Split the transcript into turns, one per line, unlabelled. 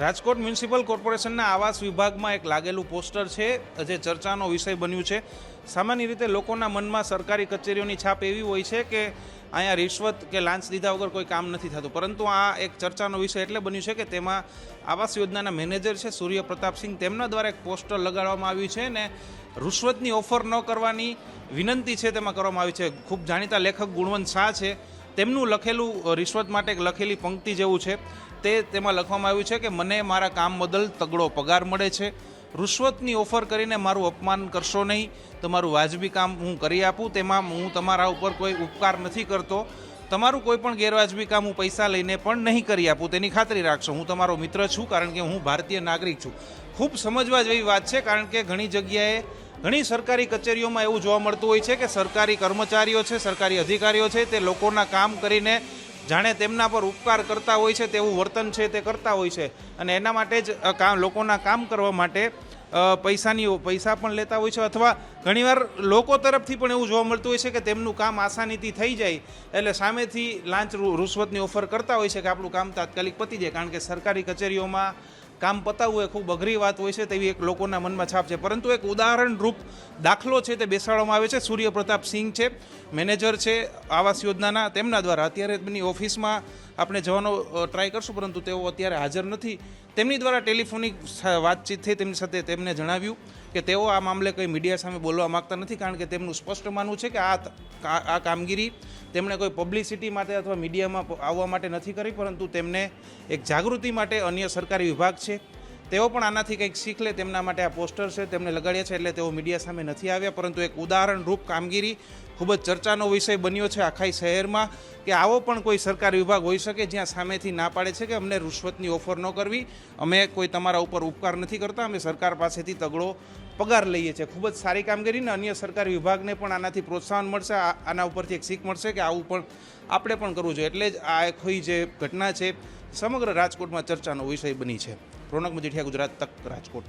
Rajkot municipal કોર્પોરેશનના આવાસ વિભાગમાં એક લાગેલું પોસ્ટર છે જે ચર્ચાનો વિષય બન્યું છે। સામાન્ય રીતે લોકોના મનમાં સરકારી કચેરીઓની છાપ એવી હોય છે કે અહીંયા રિશ્વત કે લાંચ દીધા વગર કોઈ કામ નથી થતું, પરંતુ આ એક ચર્ચાનો વિષય એટલે બન્યું છે કે તેમાં આવાસ યોજનાના મેનેજર છે સૂર્ય પ્રતાપસિંહ, તેમના દ્વારા એક પોસ્ટર લગાડવામાં આવ્યું છે ને રૂશ્વતની ઓફર ન કરવાની વિનંતી છે તેમાં કરવામાં આવી છે। ખૂબ જાણીતા લેખક ગુણવંત શાહ છે, તેમનું લખેલું રિશ્વત માટે એક લખેલી પંક્તિ જેવું છે તેમાં લખવામાં આવ્યું છે કે મને મારા કામ બદલ તગડો પગાર મળે છે, રૂશ્વતની ઓફર કરીને મારું અપમાન કરશો નહીં, તમારું વાજબી કામ હું કરી આપું, તેમાં હું તમારા ઉપર કોઈ ઉપકાર નથી કરતો, તમારું કોઈ પણ ગેરવાજબી કામ હું પૈસા લઈને પણ નહીં કરી આપું તેની ખાતરી રાખશો, હું તમારો મિત્ર છું કારણ કે હું ભારતીય નાગરિક છું। ખૂબ સમજવા જેવી વાત છે, કારણ કે ઘણી જગ્યાએ ઘણી સરકારી કચેરીઓમાં એવું જોવા મળતું હોય છે કે સરકારી કર્મચારીઓ છે, સરકારી અધિકારીઓ છે, તે લોકોના કામ કરીને જાણે તેમના પર ઉપકાર કરતા હોય છે તેવું વર્તન છે તે કરતા હોય છે, અને એના માટે જ લોકોના કામ કરવા માટે પૈસા પણ લેતા હોય છે, અથવા ઘણીવાર લોકો તરફથી પણ એવું જોવા મળતું હોય છે કે તેમનું કામ આસાનીથી થઈ જાય એટલે સામેથી લાંચ રૂશ્વતની ઓફર કરતા હોય છે કે આપણું કામ તાત્કાલિક પતી જાય, કારણ કે સરકારી કચેરીઓમાં કામ પતાવવું એ ખૂબ અઘરી વાત હોય છે તેવી એક લોકોના મનમાં છાપ છે। પરંતુ એક ઉદાહરણરૂપ દાખલો છે તે બેસાડવામાં આવે છે। સૂર્ય પ્રતાપ સિંહ છે, મેનેજર છે આવાસ યોજનાના, તેમના દ્વારા અત્યારે એમની ઓફિસમાં આપણે જવાનો ટ્રાય કરશું, પરંતુ તેઓ અત્યારે હાજર નથી। તેમની દ્વારા ટેલિફોનિક વાતચીત થઈ તેમની સાથે, તેમને જણાવ્યું કે તેઓ આ મામલે કંઈ મીડિયા સામે બોલવા માગતા નથી, કારણ કે તેમનું સ્પષ્ટ માનવું છે કે આ કામગીરી તેમણે કોઈ પબ્લિસિટી માટે અથવા મીડિયામાં આવવા માટે નથી કરી, પરંતુ તેમને એક જાગૃતિ માટે અન્ય સરકારી વિભાગ છે તેઓ પણ આનાથી કંઈક શીખ લે તેમના માટે આ પોસ્ટર છે તેમને લગાડ્યા છે, એટલે તેઓ મીડિયા સામે નથી આવ્યા। પરંતુ એક ઉદાહરણરૂપ કામગીરી ખૂબ જ ચર્ચાનો વિષય બન્યો છે આખા શહેરમાં કે આવો પણ કોઈ સરકારી વિભાગ હોઈ શકે જ્યાં સામેથી ના પાડે છે કે અમને રૂશ્વતની ઓફર ન કરવી, અમે કોઈ તમારા ઉપર ઉપકાર નથી કરતા, અમે સરકાર પાસેથી તગડો પગાર લઈએ છીએ। ખૂબ જ સારી કામગીરીને અન્ય સરકારી વિભાગને પણ આનાથી પ્રોત્સાહન મળશે, આના ઉપરથી એક શીખ મળશે કે આવું પણ આપણે પણ કરવું જોઈએ, એટલે જ આ એક જે ઘટના છે સમગ્ર રાજકોટમાં ચર્ચાનો વિષય બની છે। રોનક મજીઠિયા, ગુજરાત તક, રાજકોટ।